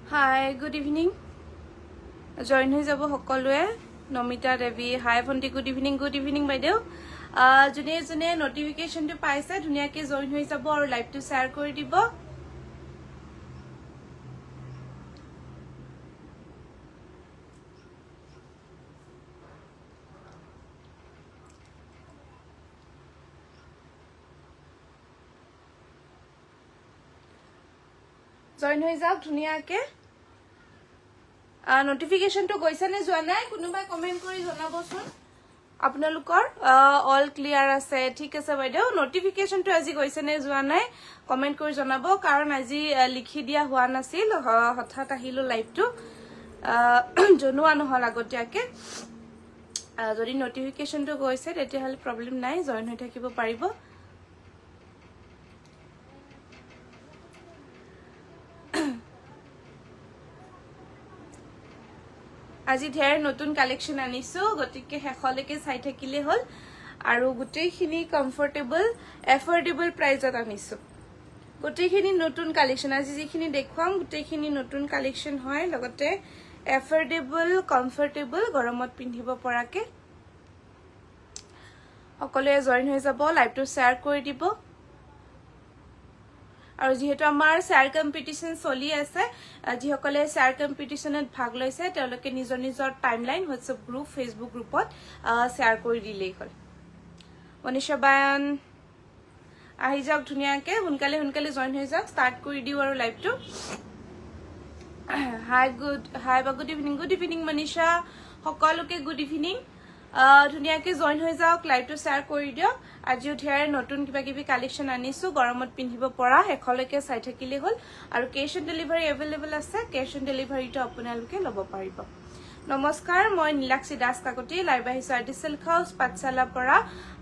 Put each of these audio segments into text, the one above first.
Hi, good evening. Join হৈ যাব সকলোৱে নমিতা দেৱী হাই ভন্টি good evening বাইদেউ জুনে জুনে নোটিফিকেশনটো পাইছে ধুনিয়াকে জয়েন হৈ যাব আৰু লাইভটো শেয়াৰ কৰি দিব জয়েন হৈ যাওক ধুনিয়াকে notification to গৈছে নে যোৱা নাই কোনোবাই কমেন্ট কৰি জনাবচোন আপোনালোকৰ অল ক্লিয়াৰ আছে ঠিক আছে বাইদেউ notification to আজি গৈছে নে যোৱা নাই কমেন্ট কৰি জনাব কাৰণ আজি লিখি দিয়া হোৱা নাছিল হঠাৎ আহিলো লাইভটো জনোৱা নহল আগতীয়াকে যদি notification to গৈছে তেতিয়াহলে প্ৰবলেম নাই জয়েন হৈ থাকিব পাৰিব আজি ঢেৰ নতুন কালেকশন আনিছো গটিকে হেখলৈকে চাই থাকিলে হল আৰু গুটেইখিনি কমফৰ্টেবল এফৰ্ডেবল প্ৰাইজত আনিছো গুটেইখিনি নতুন কালেকশন আজি যিখিনি দেখুৱাম গুটেইখিনি নতুন কালেকশন হয় লগতে এফৰ্ডেবল কমফৰ্টেবল গৰমত পিন্ধিব পৰাকে সকলোৱে জয়েন হৈ যাব লাইভটো শেয়াৰ কৰি দিব আৰু যেহেতু আমাৰ শেয়াৰ কম্পিটিশন চলি আছে যিসকলে শেয়াৰ কম্পিটিশনত ভাগ লৈছে তেওঁলোকে নিজৰ নিজৰ টাইমলাইন WhatsApp গ্ৰুপ Facebook গ্ৰুপত শেয়াৰ কৰি দিলেই হ'ল মনীষা বায়ন আহি যাওক ধুনিয়াকে হুনকালে জয়েন হৈ যাওক ষ্টাৰ্ট কৰি দিও আৰু লাইভটো হাই গুড ইভিনিং মনীষা সকলোকে গুড ইভিনিং ধুনিয়াকে জয়েন হৈ যাওক লাইভটো শেয়াৰ কৰি দিও আজি উঠিয়াৰ নতুন কিবা কিবি কালেকশন আনিছো গৰমত পিন্ধিব পৰা হেখলৈকে চাই থাকিলে হল আৰু কেশ অন ডেলিভাৰী अवेलेबल আছে কেশ অন ডেলিভাৰীটো আপোনালোকে লব পাৰিব নমস্কাৰ মই নীলাক্ষী দাস কাকতি লাইভ আহিছো আৰ্টিসেল হাউস পাঠশালা পৰা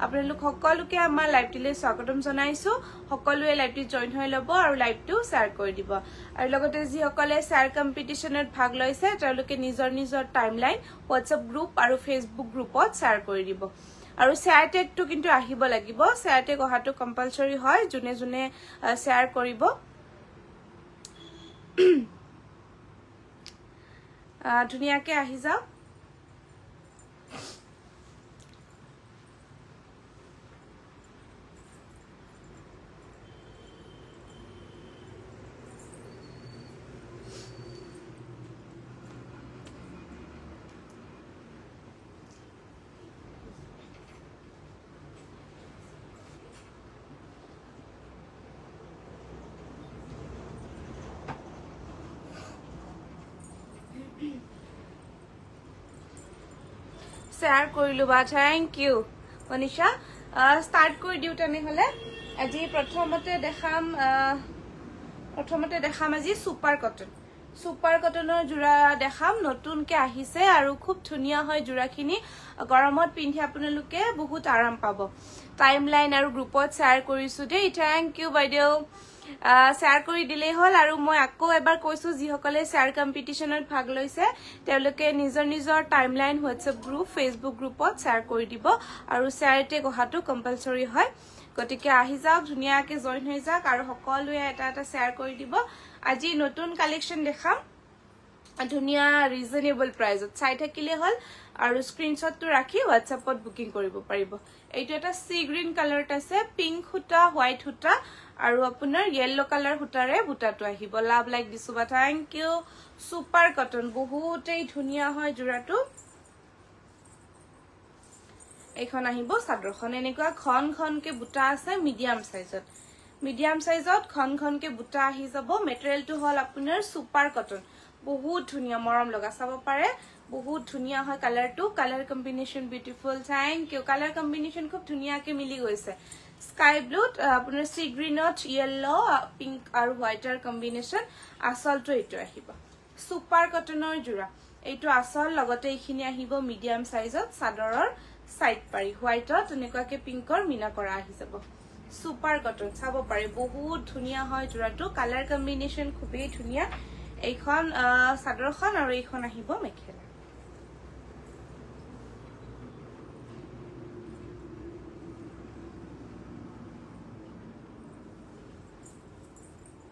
আপোনালোক সকলোকে আমাৰ লাইভটিলে স্বাগতম জনাইছো সকলোৱে লাইভটি জয়েন হৈ লব আৰু লাইভটো শেয়াৰ কৰি দিব আৰু লগতে যি সকলে শেয়াৰ কম্পিটিশনত ভাগ লৈছে তেওঁলোকে নিজৰ নিজৰ টাইমলাইন WhatsApp গ্ৰুপ আৰু Facebook গ্ৰুপত শেয়াৰ কৰি দিব আৰু শেয়াৰ টেগটো কিন্তু আহিব লাগিব শেয়াৰ টেগ অহাটো কম্পালসৰি হয় জুনে জুনে শেয়াৰ কৰিব ধুনিয়াকে আহি যাও শেয়াৰ কৰিলো বা থ্যাংক ইউ মনীষা ষ্টাৰ্ট কৰি দিও তেনে হলে আজি প্ৰথমতে দেখাম আজি সুপাৰ কটনৰ জোৰা দেখাম নতুনকে আহিছে আৰু খুব ধুনিয়া হয় জোৰাখিনি গৰমত পিন্ধি আপোনালোকে বহুত আৰাম পাব টাইমলাইন আৰু গ্ৰুপত শেয়াৰ কৰিছো দেই থ্যাংক ইউ বাইদেউ শেয়াৰ কৰি দিলে হল আৰু মই আকৌ এবাৰ কৈছো যি সকলে শেয়াৰ কম্পিটিশনত ভাগ লৈছে তেওঁলোকে নিজৰ নিজৰ টাইমলাইন WhatsApp গ্ৰুপ Facebook গ্ৰুপত শেয়াৰ কৰি দিব আৰু শেয়াৰ টেগ অহাটো কম্পালসৰি হয় গটিকে আহি যাওক ধুনিয়াকে জয়েন হৈ যাওক আৰু সকলোৱে এটা এটা শেয়াৰ কৰি দিব আজি নতুন কালেকশন দেখাম ধুনিয়া ৰিজনেবল প্ৰাইজত চাই থাকিলে হল আৰু স্ক্ৰিনশ্বটটো ৰাখি হোৱাটছএপত বুকিং কৰিব পাৰিব এইটো এটা সি গ্ৰীন কালাৰত আছে পিংক সূতা হোৱাইট সূতা আৰু আপোনাৰ ইয়েলো কালাৰ সূতাৰে বুটাটো আহিব লাভ লাইক দিছো বা থ্যাংক ইউ সুপাৰ কটন বহুতেই ধুনিয়া হয় জোৰাটো এইখন আহিব চাদৰখন এনেকুৱা খন খনকে বুটা আছে মিডিয়াম সাইজত খন খনকে বুটা আহি যাব মেটেৰিয়েলটো হল আপোনাৰ সুপাৰ কটন বহুত ধুনিয়া মৰম লগা চাব পাৰে বহুত ধুনিয়া হয় কালাৰটো colour combination beautiful thank you colour combination খুব ধুনিয়াকে মিলি গৈছে স্কাই ব্লুত আপোনাৰ সি গ্ৰীনত ইয়েলো পিংক আৰু হোৱাইটৰ কম্বিনেশন আসলটো এইটো আহিব সুপাৰ কটনৰ জোৰা এইটো আসল লগতে এইখিনি আহিব মিডিয়াম সাইজত চাদৰৰ সাইড পাৰি হোৱাইটত এনেকুৱাকে পিংকৰ মিনা কৰা আহি যাব সুপাৰ কটন চাব পাৰে বহুত ধুনিয়া হয় জোৰাটো কালাৰ কম্বিনেশন খুবেই ধুনিয়া এইখন চাদৰখন আৰু এইখন আহিব মেখেলা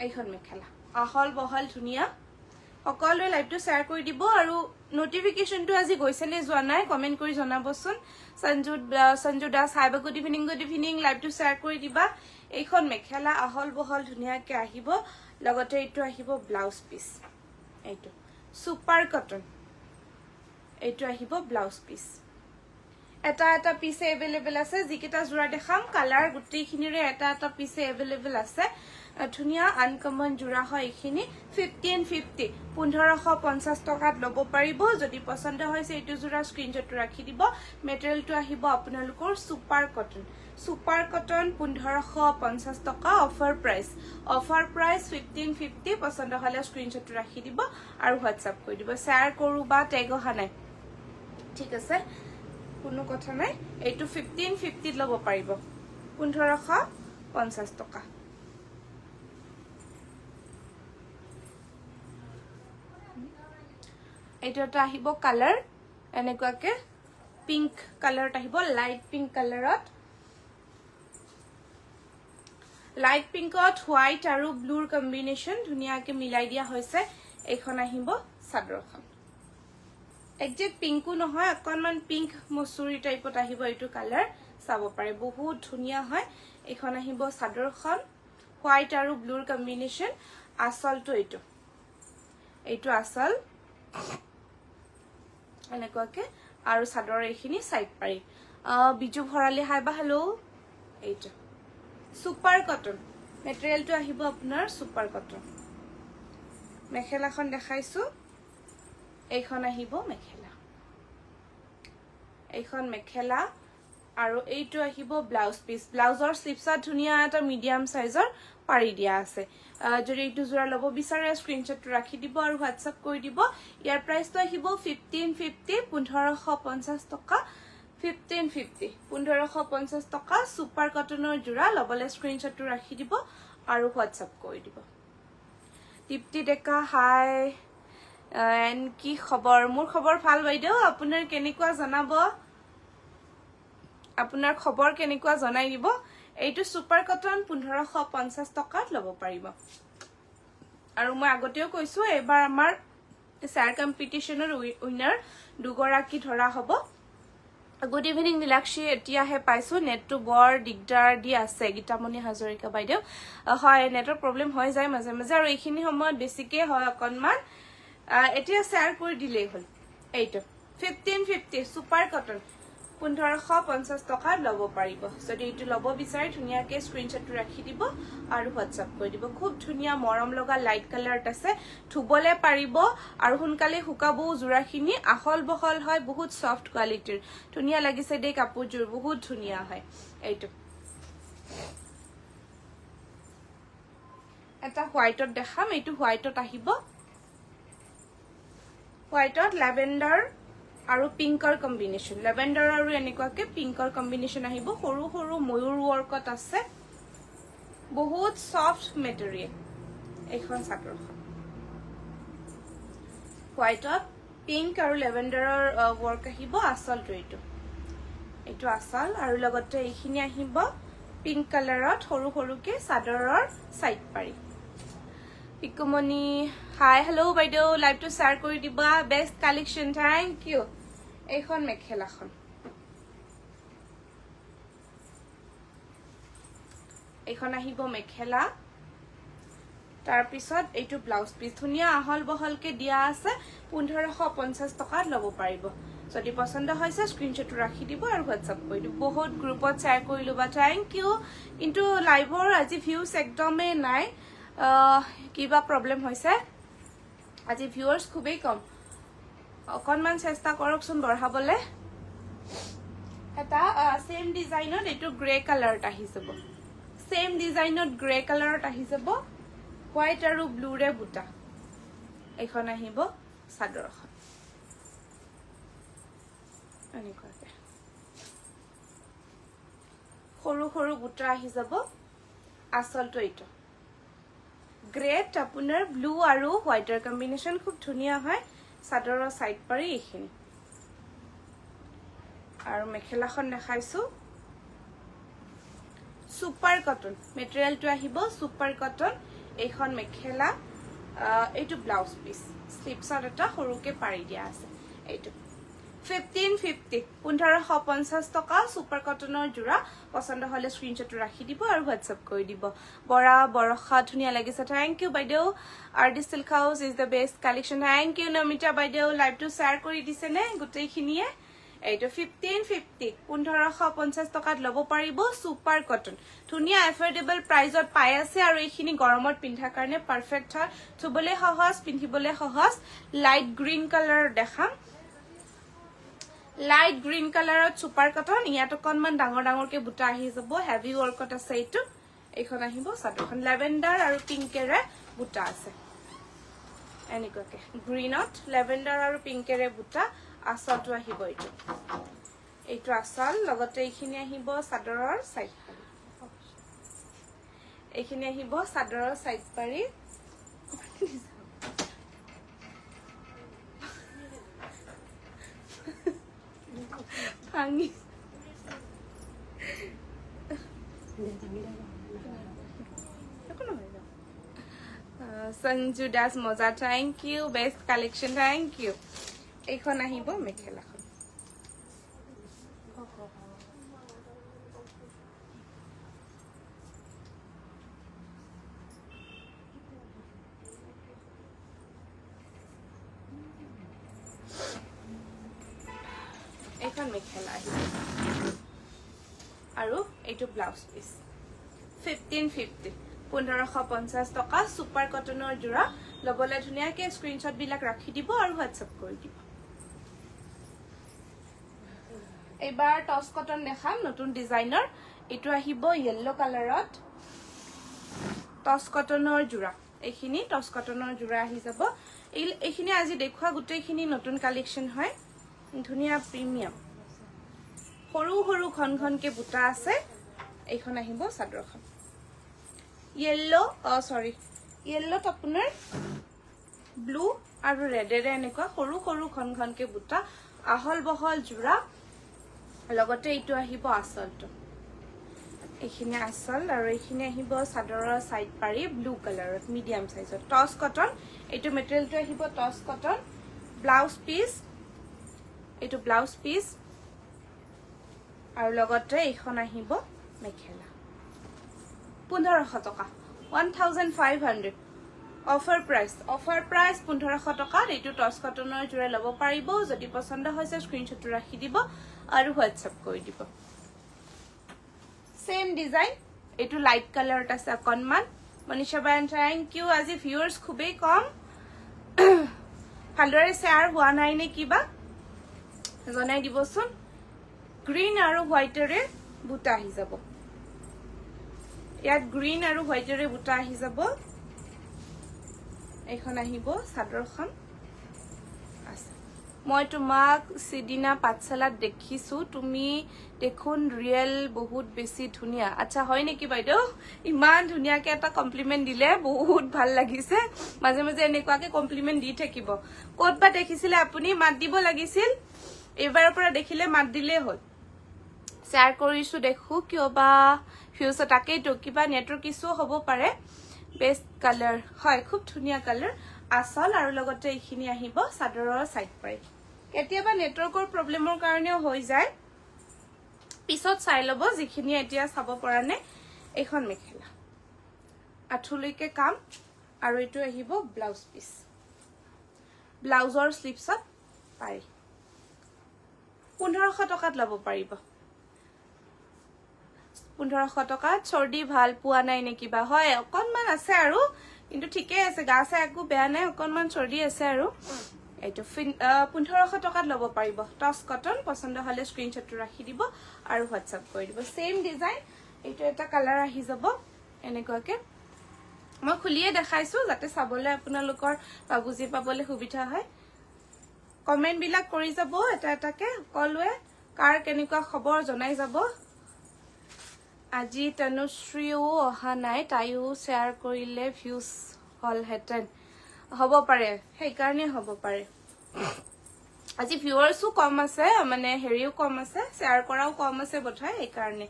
এইখন মেখেলা আহল বহল ধুনিয়া সকলোৱে লাইভটো শেয়াৰ কৰি দিব আৰু নোটিফিকেশনটো আজি গৈছে নে যোৱা নাই কমেন্ট কৰি জনাবচোন Sanju Das hi good evening লাইভটো শেয়াৰ কৰি দিবা এইখন মেখেলা আহল বহল ধুনিয়াকে আহিব লগতে এইটো আহিব ব্লাউজ পিস এইটো সুপাৰ কটন এইটো আহিব ব্লাউজ পিস এটা পিছে এভেইলেবল আছে যিকেটা জোৰা দেখাম কালাৰ গুটিখিনিৰে এটা পিছে এভেইলেবল আছে ধুনিয়া আনকমন জোৰা হয় এইখিনি 1550 1550 টকাত লব পাৰিব যদি পছন্দ হৈছে এইটো জোৰা স্ক্ৰিনশ্বটটো ৰাখি দিব মেটেৰিয়েলটো আহিব আপোনালোকৰ সুপাৰ কটন 1550 টকা অফাৰ প্ৰাইস 1550 পছন্দ হলে স্ক্ৰিনশ্বটটো ৰাখি দিব আৰু হোৱাটছআপ কৰি দিব শেয়াৰ কৰো বা টেগ অহা নাই ঠিক আছে কোনো কথা নাই এইটো 1550 লব পাৰিব 1550 টকা এইটো আহিব কালাৰ এনেকুৱাকে পিংক কালাৰত আহিব লাইট পিংক কালাৰত লাইট পিংকত হোৱাইট আৰু ব্লুৰ কম্বিনেশন ধুনিয়াকে মিলাই দিয়া হৈছে এইখন আহিব চাদৰখন একজেক্ট পিংকো নহয় অকনমান পিংক মসুৰী টাইপত আহিব এইটো কালাৰ চাব পাৰে বহুত ধুনিয়া হয় এইখন আহিব চাদৰখন হোৱাইট আৰু ব্লুৰ কম্বিনেশন আসলটো এইটো আসল এনেকুৱাকে আৰু চাদৰ এইখিনি সাইড পাৰি বিজু ভৰালি হাই বা হেল্ল এইটো সুপাৰ কটন মেটেৰিয়েলটো আহিব আপোনাৰ সুপাৰ কটন মেখেলাখন দেখাইছো এইখন আহিব মেখেলা এইখন মেখেলা আৰু এইটো আহিব ব্লাউজ পিস ব্লাউজৰ স্লিপছত ধুনিয়া এটা মিডিয়াম সাইজৰ পাৰি দিয়া আছে যদি এইটো জোৰা লব বিচাৰে স্ক্ৰিনশ্বটটো ৰাখি দিব আৰু হোৱাটছআপ কৰি দিব ইয়াৰ প্ৰাইসটো আহিব 1550 1550 টকা 1550 টকা সুপাৰ কটনৰ জোৰা লবলে স্ক্ৰিনশ্বটটো ৰাখি দিব আৰু হোৱাটছআপ কৰি দিব দীপ্তি ডেকা হাই কি খবৰ মোৰ খবৰ ভাল বাইদেউ আপোনাৰ কেনেকুৱা জনাব আপোনাৰ খবৰ কেনেকুৱা জনাই দিব এইটো সুপাৰ কটন 1550 টকাত লব পাৰিব আৰু মই আগতেও কৈছো এবাৰ আমাৰ শেয়াৰ কম্পিটিশনৰ উইনাৰ দুগৰাকী ধৰা হ'ব গুড ইভিনিং নীলাক্ষী এতিয়াহে পাইছো নেটটো বৰ দিগদাৰ দি আছে গীতামণি হাজৰিকা বাইদেউ হয় নেটৰ প্ৰবলেম হৈ যায় মাজে মাজে আৰু এইখিনি সময়ত বেছিকে হয় অকনমান এতিয়া শেয়াৰ কৰি দিলেই হল এইটো 1550 সুপাৰ কটন 1550 টকাত লব পাৰিব যদি এইটো লব বিচাৰে ধুনিয়াকে স্ক্ৰিনশ্বটটো ৰাখি দিব আৰু হোৱাটছআপ কৰি দিব খুব ধুনিয়া মৰম লগা লাইট কালাৰত আছে ধুবলে পাৰিব আৰু সোনকালে শুকাবও জোৰাখিনি আহল বহল হয় বহুত সফট কোৱালিটিৰ ধুনিয়া লাগিছে দেই কাপোৰজোৰ বহুত ধুনিয়া হয় এইটো এটা হোৱাইটত দেখাম এইটো হোৱাইটত আহিব হোৱাইটত ল্যাভেণ্ডাৰ আৰু পিংকৰ কম্বিনেশন ল্যাভেণ্ডাৰ আৰু এনেকুৱাকে পিংকৰ কম্বিনেশন আহিব সৰু সৰু ময়ূৰ ওয়াৰ্কত আছে বহুত সফট মেটেৰিয়েল এইখন চাদৰখন হোৱাইটত পিংক আৰু ল্যাভেণ্ডাৰৰ ওয়াৰ্ক আহিব আসলটো এইটো আসল আৰু লগতে এইখিনি আহিব পিংক কালাৰত সৰু সৰুকে চাদৰৰ সাইড পাৰি পিকুমণি হাই হেল্ল' বাইদেউ লাইভটো শ্বেয়াৰ কৰি দিবা বেষ্ট কালেকশ্যন থ্যাংক ইউ এইখন মেখেলাখন এইখন আহিব মেখেলা তাৰ পিছত এইটো ব্লাউজ পিস ধুনিয়া আহল বহলকে দিয়া আছে 1550 টকাত লব পাৰিব যদি পছন্দ হৈছে স্ক্ৰিনশ্বট ৰাখি দিব আৰু WhatsApp কৰি দিব বহুত গ্ৰুপত শ্বেয়াৰ কৰিলো বা থ্যাংক ইউ কিন্তু লাইভৰ আজি ভিউজ একদমে নাই কিবা প্ৰবলেম হৈছে আজি ভিউয়াৰ্স খুবেই কম অকনমান চেষ্টা কৰকচোন বঢ়াবলে এটা সেম ডিজাইনত এটো গ্ৰে কালাৰত আহি যাব সেম ডিজাইনত গ্ৰে কালাৰত আহি যাব হোয়াইট আৰু ব্লু ৰে বুটা এখন আহিব সাদৰখন এনেকুৱাকে সৰু সৰু বুটা আহি যাব আসলটো এইটো গ্ৰেট আপোনাৰ ব্লু আৰু হোয়াইটৰ কম্বিনেশন খুব ধুনিয়া হয় সাদৰৰ সাইড পাৰি এইখিনি আৰু মেখেলাখন দেখাইছো সুপাৰ কটন মেটেৰিয়েলটো আহিব সুপাৰ কটন এইখন মেখেলা এইটো ব্লাউজ পিস স্লিপছত এটা সৰুকে পাৰি দিয়া আছে এইটো 1550 1550 টকা সুপাৰ কটনৰ জোৰা পছন্দ হলে স্ক্ৰিনশ্বট ৰাখি দিব আৰু WhatsApp কৰি দিব বৰা বৰখা ধুনিয়া লাগিছে থ্যাংক ইউ বাইদেউ RD silk house is the best collection thank you Namita বাইদেউ লাইভটো শ্বেয়াৰ কৰি দিছে নে গোটেইখিনিয়ে এইটো 1550 1550 টকাত লব পাৰিব সুপাৰ কটন ধুনিয়া এফৰ্ডেবল প্ৰাইজত পাই আছে আৰু এইখিনি গৰমত পিন্ধা কাৰণে পাৰফেক্ট হয় থুবলে সহজ পিন্ধিবলে সহজ লাইট গ্ৰীন কালাৰ দেখাম লাইট গ্ৰীন কালাৰত সুপাৰ কটন ইয়াত অকনমান ডাঙৰ ডাঙৰকে বুটা আহি যাব হেভি ওয়াৰ্কত আছে এইটো এইখন আহিব সাদৰখন লেভেণ্ডাৰ আৰু পিংকেৰে বুটা আছে এনেকুৱাকে গ্ৰীনত লেভেণ্ডাৰ আৰু পিংকেৰে বুটা আসলটো আহিব এইটো আসল লগতে এইখিনি আহিব সাদৰৰ সাইড পাৰি এইখিনি আহিব সাদৰৰ সাইড পাৰি ভাঙি সঞ্জু দাস মজা thank you best collection thank you এইখন আহিব মেখেলাখন এইখন মেখেলা আহিব আৰু এইটো ব্লাউজ পিস 1550 1550 টকা সুপাৰ কটনৰ জোৰা লবলে ধুনিয়াকে স্ক্ৰিনশ্বট বিলাক ৰাখি দিব আৰু WhatsApp কৰি দিব এবাৰ টস কটন দেখাম নতুন ডিজাইনৰ এটো আহিব ইয়েলো কালাৰত টস কটনৰ জোৰা এইখিনি টস কটনৰ জোৰা আহি যাব এইখিনি আজি দেখুৱা গুটেইখিনি নতুন কালেকশ্যন হয় ধুনিয়া প্ৰিমিয়াম সৰু সৰু ঘন ঘনকে বুটা আছে এইখন আহিব সাদৰখন ইয়েলো সৰি ইয়েলোত আপোনাৰ ব্লু আৰু ৰেডেৰে এনেকুৱা সৰু সৰু ঘন ঘনকে বুটা আহল বহল জোৰা লগতে এইটো আহিব আসলটো এইখিনি আসল আৰু এইখিনি আহিব সাদৰৰ সাইড পাৰি ব্লু কালাৰত মিডিয়াম সাইজত টস কটন এইটো মেটেৰিয়েলটো আহিব টস কটন ব্লাউজ পিস এইটো ব্লাউজ পিস আৰু লগতে এইখন আহিব মেখেলা 1500 টকা 1500 অফাৰ প্ৰাইস 1500 টকা এইটো টস কটনৰ জোৰা লব পাৰিব যদি পছন্দ হৈছে স্ক্ৰিনশ্বট ৰাখি দিব আৰু WhatsApp কৰি দিব সেম ডিজাইন এইটো লাইট কালাৰত আছে অকনমান মনিষা বায়ন থ্যাংক ইউ আজি ভিউয়াৰ্স খুবেই কম ভালদৰে শ্বেয়াৰ হোৱা নাই নে কিবা জনাই দিবচোন গ্ৰীন আৰু হোৱাইটৰে বুটা আহি যাব ইয়াত গ্ৰীন আৰু হোৱাইটৰে বুটা আহি যাব এইখন আহিব সাদৰখন আছে মই তোমাক সিদিনা পাঠশালাত দেখিছো তুমি দেখুন ৰিয়েল বহুত বেছি ধুনিয়া আচ্ছা হয় নেকি বাইদেউ ইমান ধুনিয়াকে এটা কমপ্লিমেন্ট দিলে বহুত ভাল লাগিছে মাজে মাজে এনেকুৱাকে কমপ্লিমেন্ট দি থাকিব ক'তবা দেখিছিলে আপুনি মাত দিব লাগিছিল এবাৰৰ পৰা দেখিলে মাত দিলে হ'ল শ্বেয়াৰ কৰিছো দেখো কিয়বা ফিউজ তাকেইটো কিবা নেটৱৰ্ক ইছ্যু হ'ব পাৰে বেস্ট কালাৰ হয় খুব ধুনীয়া কালাৰ আসল আৰু লগতে এইখিনি আহিব সাদৰৰ সাইড পাৰি কেতিয়াবা নেটৱৰ্কৰ প্ৰবলেমৰ কাৰণেও হৈ যায় পিছত চাই লব যিখিনি এতিয়া চাব পৰা নে এখন মেখেলা আঠুলৈকে কাম আৰু এটো আহিব ব্লাউজ পিস ব্লাউজৰ স্লিপছত পাৰি 1500 টকাত লব পাৰিব 1500 টকাত চৰ্দি ভাল পোৱা নাই নে কিবা হয় অকনমান আছে আৰু কিন্তু ঠিকে আছে গা চা একো বেয়া নাই অকনমান চৰ্দি আছে আৰু এইটো 1500 টকাত লব পাৰিব টস কটন পছন্দ হলে স্ক্ৰিনশ্বটটো ৰাখি দিব আৰু হোৱাটসএপ কৰি দিব সেম ডিজাইন এইটো এটা কালাৰ আহি যাব এনেকুৱাকে মই খুলিয়ে দেখাইছো যাতে চাবলৈ আপোনালোকৰ বুজি পাবলৈ সুবিধা হয় কমেন্ট বিলাক কৰি যাব এটা এটাকে কলৱে কাৰ কেনেকুৱা খবৰ জনাই যাব আজি তনুশ্ৰীও অহা নাই তাইও শেয়াৰ কৰিলে ভিউজ হল হেটেন হ'ব পাৰে সেই কাৰণে হ'ব পাৰে আজি ভিউৱাৰ্সও কম আছে মানে হেৰিও কম আছে শেয়াৰ কৰাও কম আছে বঠাই এই কাৰণে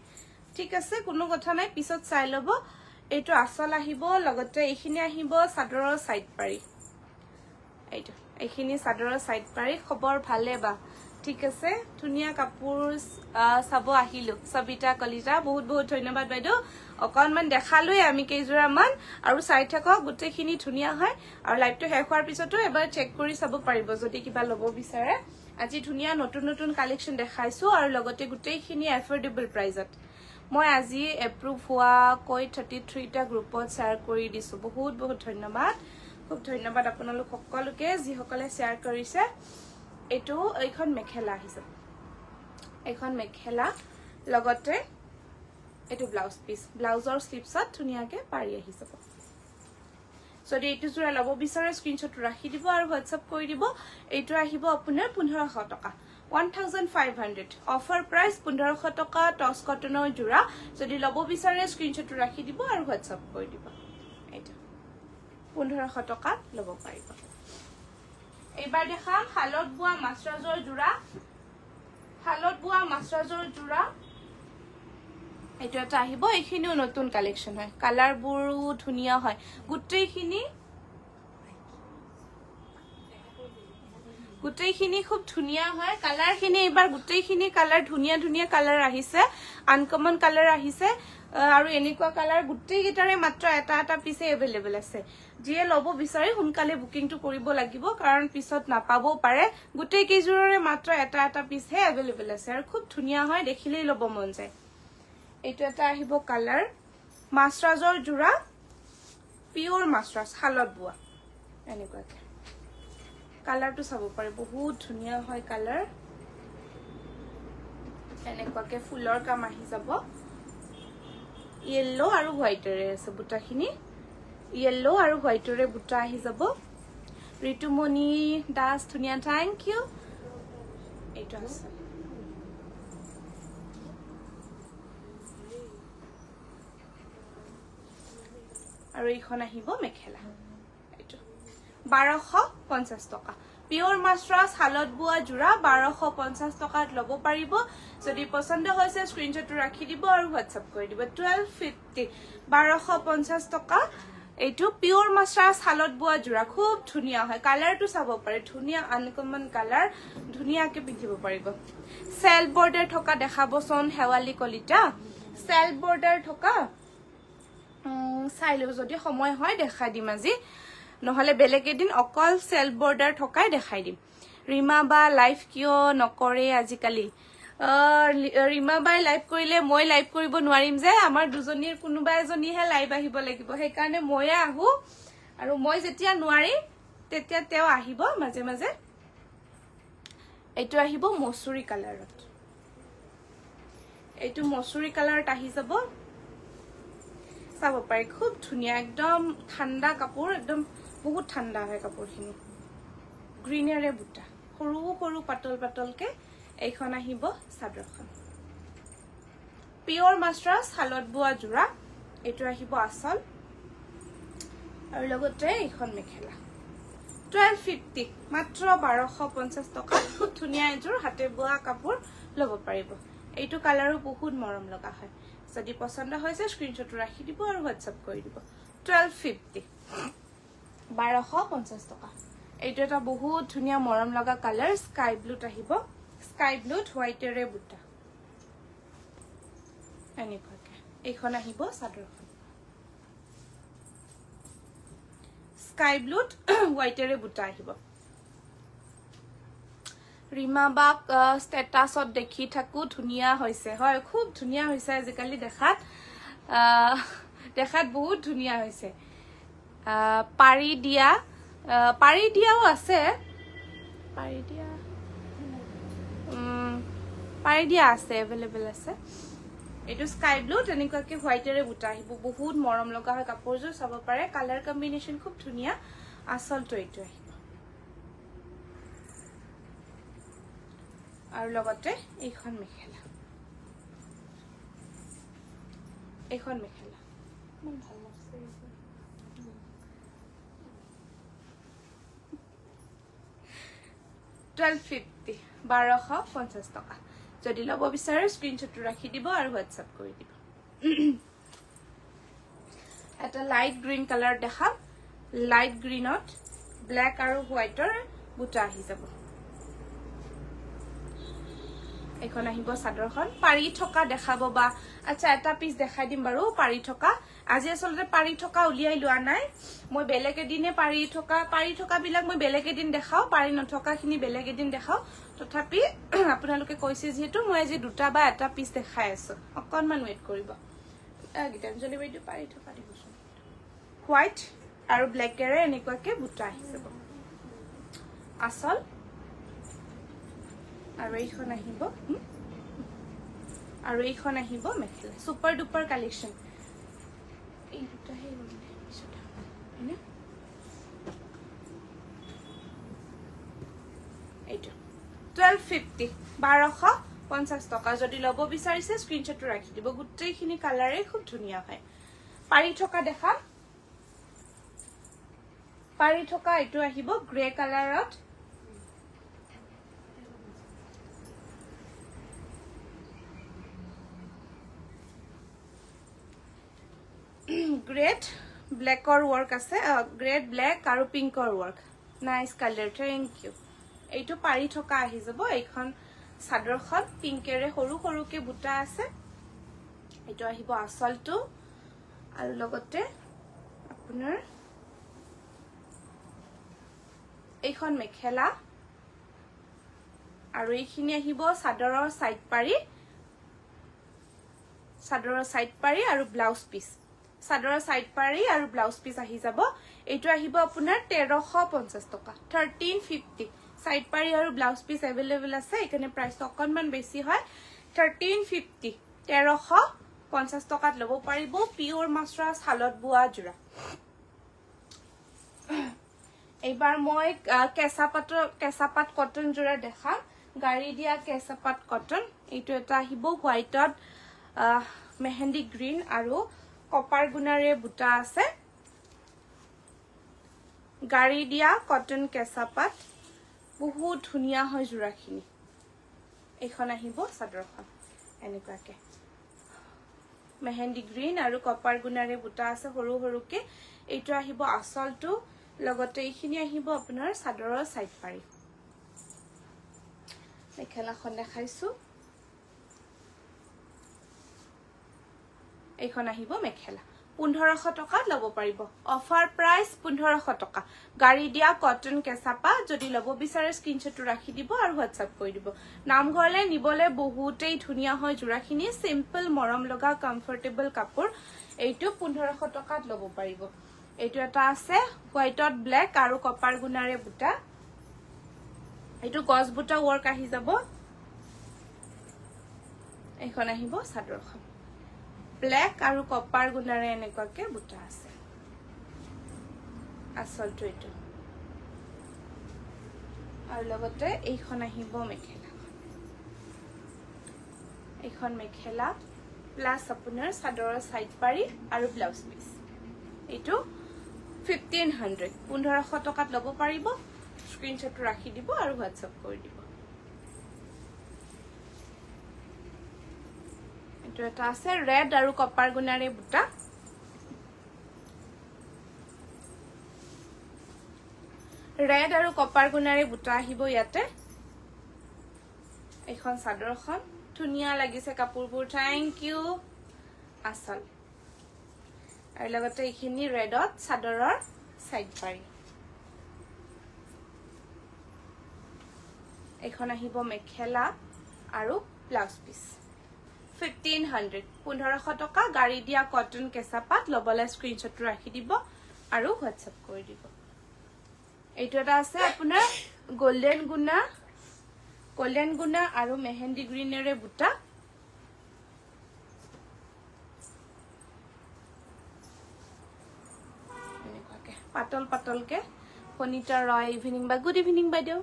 ঠিক আছে কোনো কথা নাই পিছত চাই লব এইটো আসল আহিব লগতে এইখিনি আহিব সাদৰৰ সাইড পাৰি এইটো এইখিনি সাদৰৰ সাইড পাৰি খবৰ ভালে বা ঠিক আছে ধুনিয়া কাপোৰ সাব আহিলো সবিতা কলিতা বহুত বহুত ধন্যবাদ বাইদেউ অকনমান দেখালৈ আমি কেইজোৰা মান আৰু চাই থাকক গুটেখিনি ধুনিয়া হয় আৰু লাইভটো শেষ হোৱাৰ পিছতো এবাৰ চেক কৰি চাব পাৰিব যদি কিবা লব বিচাৰে আজি ধুনিয়া নতুন নতুন কালেকচন দেখাইছো আৰু লগতে গুটেখিনি এফৰ্ডেবল প্ৰাইজত মই আজি এপ্ৰুভ হোৱা কৈ 33 টা গ্ৰুপত শেয়াৰ কৰি দিছো বহুত বহুত ধন্যবাদ খুব ধন্যবাদ আপোনালোক সকলোকে যি সকলে শেয়াৰ কৰিছে এটো এইখন মেখেলা আহিছে এইখন মেখেলা লগতে এটো ব্লাউজ পিস ব্লাউজৰ স্লিপছত ধুনিয়াকে পাৰি আহি যাব যদি এটো জোৰা লব বিচাৰে স্ক্ৰিনশ্বট ৰাখি দিব আৰু হোৱাটসএপ কৰি দিব এটো আহিব আপোনাৰ 1500 টকা 1500 অফাৰ প্ৰাইস 1500 টকা টস কটনৰ জোৰা যদি লব বিচাৰে স্ক্ৰিনশ্বট ৰাখি দিব আৰু হোৱাটসএপ কৰি দিব এইটো 1500 টকা লব পাৰিব এবাৰ দেখাম হালত বুয়া মাছৰাজৰ জোৰা এটো এটা আহিব এইখিনিও নতুন কালেকচন হয় কালাৰ বোৰো ধুনিয়া হয় গুটেইখিনি খুব ধুনিয়া হয় কালাৰ খিনি এবাৰ গুটেইখিনি কালাৰ ধুনিয়া ধুনিয়া কালাৰ আহিছে আনকমন কালাৰ আহিছে আৰু এনেকুৱা কালাৰ গুটেই গিটাৰে মাত্ৰ এটা এটা পিছে अवेलेबल আছে যিয়ে লব বিচাৰে হুনকালে বুকিংটো কৰিব লাগিব কাৰণ পিছত নাপাবও পাৰে গুটেই কেজুৰৰে মাত্ৰ এটা এটা পিছে अवेलेबल আছে আৰু খুব ধুনিয়া হয় দেখিলেই লব মন যায় এইটো এটা আহিব কালাৰ মাছৰাজৰ জোৰা পিওৰ মাছৰাজ হালত বুয়া এনেকুৱাকে কালাৰটো চাব পাৰে বহুত ধুনিয়া হয় কালাৰ এনেকুৱাকে ফুলৰ কাম আহি যাব येलो আৰু হোৱাইটৰে আছে বুটাখিনি येलो আৰু হোৱাইটৰে বুটা আহি যাব ঋতুমণি দাস ধুনিয়া থ্যাংক ইউ এইটো আছে আৰু এইখন আহিব মেখেলা এইটো 1250 টকা পিওৰ মাছৰাজ হালত বুয়া জোৰা 1250 টকাত লব পাৰিব যদি পছন্দ হৈছে স্ক্ৰিনশ্বটটো ৰাখি দিব আৰু হোৱাটসএপ কৰি দিব 1250 1250 টকা এইটো পিওৰ মাছৰাজ হালত বুয়া জোৰা খুব ধুনিয়া হয় কালাৰটো চাব পাৰে ধুনিয়া আনকমন কালাৰ ধুনিয়াকে পিন্ধিব পাৰিব সেল বৰ্ডাৰ থকা দেখাবচোন হেৱালি কলিতা সেল বৰ্ডাৰ থকা চাইলো যদি সময় হয় দেখাই দিম আজি নহলে বেলেগ এদিন অকল সেলফ বৰ্ডাৰ থকাই দেখাই দিম ৰিমা বা লাইভ কিয় নকৰে আজিকালি ৰিমা বাই লাইভ কৰিলে মই লাইভ কৰিব নোৱাৰিম যে আমাৰ দুজনীৰ কোনোবা এজনীহে লাইভ আহিব লাগিব সেই কাৰণে ময়ে আহো আৰু মই যেতিয়া নোৱাৰি তেতিয়া তেও আহিব মাজে মাজে এইটো আহিব মসুৰী কালাৰত এইটো মসুৰী কালাৰত আহি যাব চাব পাৰে খুব ধুনিয়া একদম ঠান্ডা কাপোৰ একদম বহুত ঠান্ডা হয় কাপোৰখিনি গ্ৰীনাৰে বুটা সৰু সৰু পাতল পাতলকে এইখন আহিব সাদৰখন পিওৰ মাছৰাজ হালত বুয়া জোৰা এইটো আহিব আসল আৰু লগতে এইখন মেখেলা 1250 মাত্ৰ 1250 টকা খুব ধুনিয়া এজোৰ হাতে বুয়া কাপোৰ লব পাৰিব এইটো কালাৰো বহুত মৰম লগা হয় যদি পছন্দ হৈছে স্ক্ৰিনশ্বট ৰাখি দিব আৰু হোৱাটসএপ কৰি দিব 1250 1250 টকা এইটো এটা বহুত ধুনিয়া মৰম লগা কালাৰ স্কাই ব্লুত আহিব স্কাই ব্লুত হোৱাইটেৰে বুটা এনেকুৱাকে এইখন আহিব চাদৰখন স্কাই ব্লুত হোৱাইটেৰে বুটা আহিব ৰিমা বাক ষ্টেটাছত দেখি থাকো ধুনিয়া হৈছে হয় খুব ধুনিয়া হৈছে আজিকালি দেখাত বহুত ধুনিয়া হৈছে পাৰি দিয়াও আছে পাৰি দিয়া আছে अवेलेबल আছে এটো স্কাই ব্লু তেনেকুৱাকে হোৱাইটেৰে বুটা আহিব বহুত মৰম লগা হয় কাপোৰযোৰ চাব পাৰে কালাৰ কম্বিনেশন খুব ধুনিয়া আসলটো এইটো আহিব আৰু লগতে এইখন মেখেলা মন ভাল লাগছে 1250 1250 টকা যদি লব বিচাৰে স্ক্ৰিনশ্বট ৰাখি দিব আৰু হোৱাটসঅ্যাপ কৰি দিব এটা লাইট গ্ৰীন কালাৰ দেখাম লাইট গ্ৰীনত ব্ল্যাক আৰু হোৱাইটৰ বুটা আহি যাব এখন আহিব চাদৰখন পাৰি থকা দেখাব বা আচ্ছা এটা পিস দেখাই দিম বাৰু পাৰি থকা আজি আসলে পাৰি থকা উলিয়াই লোৱা নাই মই বেলেগ এদিনে পাৰি থকা বিলাক মই বেলেগ এদিন দেখাও পাৰি নথকা খিনি বেলেগ এদিন দেখাও তথাপি আপোনালোকে কৈছে যেহেতু মই আজি দুটা বা এটা পিস দেখাই আছো অকনমান ওয়েট কৰিব গীতাঞ্জলি বাইদেউ পাৰি থকা দিবচোন হোৱাইট আৰু ব্ল্যাকেৰে এনেকুৱাকে বুটা আহি যাব আসল আৰু এইখন আহিব মেখেলা সুপাৰ ডুপাৰ কালেকশন এই দুটা হে মানে এইটো 1250 1250 টকা যদি লব বিচাৰিছে স্ক্ৰিনশ্বট ৰাখি দিব গুটেইখিনি কালাৰে খুব ধুনিয়া হয় পাৰি থকা দেখা পাৰি থকা এটো আহিব গ্ৰে কালাৰত গ্ৰেট ব্ল্যাকৰ ওয়াৰ্ক আছে গ্ৰেট ব্ল্যাক আৰু পিংকৰ work nice colour thank you এইটো পাৰি থকা আহি যাব এইখন চাদৰখন পিংকেৰে সৰু সৰুকে বুটা আছে এইটো আহিব আসলটো আৰু লগতে আপোনাৰ এইখন মেখেলা আৰু এইখিনি আহিব চাদৰৰ সাইড পাৰি আৰু ব্লাউজ পিস চাদৰৰ সাইড পাৰি আৰু ব্লাউজ পিস আহি যাব এইটো আহিব আপোনাৰ 1350 টকা 1350 সাইড পাৰি আৰু ব্লাউজ পিস अवेलेबल আছে এখানে প্ৰাইস অকনমান বেছি হয় 1350 1350 টকাত লব পাৰিব পিওৰ মাছৰাছ হালত বুৱা জোৰা এইবাৰ মই কেঁচাপাত কটন জোৰা দেখা গাড়ী দিয়া কেঁচাপাত কটন এইটো এটা আহিব হোৱাইটত মেহেন্দি গ্ৰীন আৰু কপাৰ গুণাৰে বুটা আছে গাড়ী দিয়া কটন কেঁচাপাত বহুত ধুনিয়া হয় জোৰাখিনি এইখন আহিব চাদৰখন এনেকুৱাকে মেহেন্দি গ্ৰীন আৰু কপাৰ গুণাৰে বুটা আছে সৰু সৰুকে এইটো আহিব আসলটো লগতে এইখিনি আহিব আপোনাৰ চাদৰৰ সাইড পাৰি মেখেলাখন দেখাইছো এইখন আহিব মেখেলা 1500 টকা লব পাৰিব অফাৰ প্ৰাইস 1500 টকা গাড়ী দিয়া কটন কেঁচাপা যদি লব বিচাৰে স্ক্ৰিনশ্বট ৰাখি দিব আৰু হোৱাটসঅ্যাপ কৰি দিব নামঘৰলে নিবলে বহুতেই ধুনিয়া হয় জোৰাখিনি সিম্পল মৰম লগা কমফৰ্টেবল কাপোৰ এইটো 1500 টকাত লব পাৰিব এইটো এটা আছে হোৱাইটত ব্ল্যাক আৰু কপাৰ গুণাৰে বুটা এইটো গছ বুটা ওয়াৰ্ক আহি যাব এইখন আহিব চাদৰখন ব্ল্যাক আৰু কপাৰ গুণাৰে এনেকুৱাকে বুটা আছে আসলটো এইটো আৰু লগতে এইখন আহিব মেখেলা প্লাস আপোনাৰ চাদৰৰ সাইড পাৰি আৰু ব্লাউজ পিস এইটো 1500 টকাত লব পাৰিব স্ক্ৰিনশ্বট ৰাখি দিব আৰু হোৱাটসঅ্যাপ কৰি দিব এইটো এটা আছে ৰেড আৰু কপাৰ গুণাৰে বুটা ৰেড আৰু কপাৰ গুণাৰে বুটা আহিব ইয়াতে এখন চাদৰখন ধুনিয়া লাগিছে কাপোৰবোৰ থ্যাংক ইউ আসল আৰু লগতে এইখিনি ৰেডত চাদৰৰ সাইড পাৰি এখন আহিব মেখেলা আৰু ব্লাউজ পিস 1500 1500 টকা গাড়ী দিয়া কটন কেঁচা পাট লবলে স্ক্ৰিনশ্বট ৰাখি দিব আৰু হোৱাটসএপ কৰি দিব এইটো এটা আছে আপোনাৰ গোল্ডেন গুনা আৰু মেহেন্দি গ্ৰীনেৰে বুটা এনেকুৱাকে পাতল পাতলকে ফনিটা ৰয় ইভিনিং বা গুড ইভিনিং বাইদেউ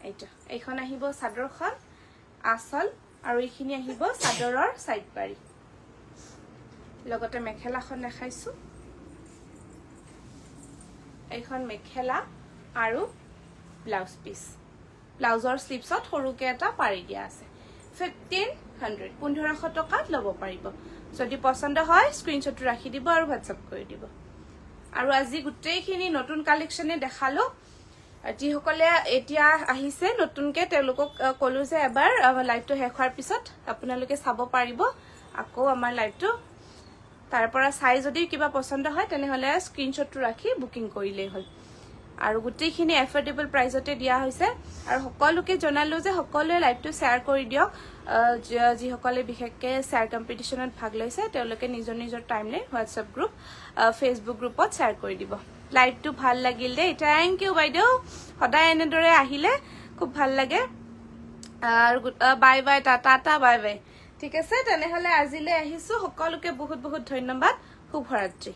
এইটো এইখন আহিব চাদৰখন আসল আৰু এইখিনি আহিব চাদৰৰ সাইড পাৰি লগতে মেখেলাখন দেখাইছো এইখন মেখেলা আৰু ব্লাউজ পিস ব্লাউজৰ স্লিপছত সৰুকে এটা পাৰি দিয়া আছে 1500 1500 টকাত লব পাৰিব যদি পছন্দ হয় স্ক্ৰিনশ্বট ৰাখি দিব আৰু হোৱাটসএপ কৰি দিব আৰু আজি গুটেইখিনি নতুন কালেকচনে দেখালো যিসকলে এতিয়া আহিছে নতুনকে তেওঁলোকক কলো যে এবাৰ লাইভটো শেষ হোৱাৰ পিছত আপোনালোকে চাব পাৰিব আকৌ আমাৰ লাইভটো তাৰ পৰা চাই যদি কিবা পছন্দ হয় তেনেহলে স্ক্ৰিনশ্বটটো ৰাখি বুকিং কৰিলেই হ'ল আৰু গুটেইখিনি এফৰ্ডেবল প্ৰাইসতে দিয়া হৈছে আৰু সকলোকে জনালো যে সকলোৱে লাইভটো শেয়াৰ কৰি দিয়ক যিসকলে বিশেষকে শেয়াৰ কম্পিটিশনত ভাগ লৈছে তেওঁলোকে নিজৰ নিজৰ টাইমলে হোৱাটসএপ গ্ৰুপ ফেসবুক গ্ৰুপত শেয়াৰ কৰি দিব লাইভটো ভাল লাগিল দে থ্যাংক ইউ বাইদেউ সদায় এনেদৰে আহিলে খুব ভাল লাগে আৰু bye bye tata bye bye ঠিক আছে তেনেহলে আজিলে আহিছো সকলোকে বহুত বহুত ধন্যবাদ শুভৰাত্ৰি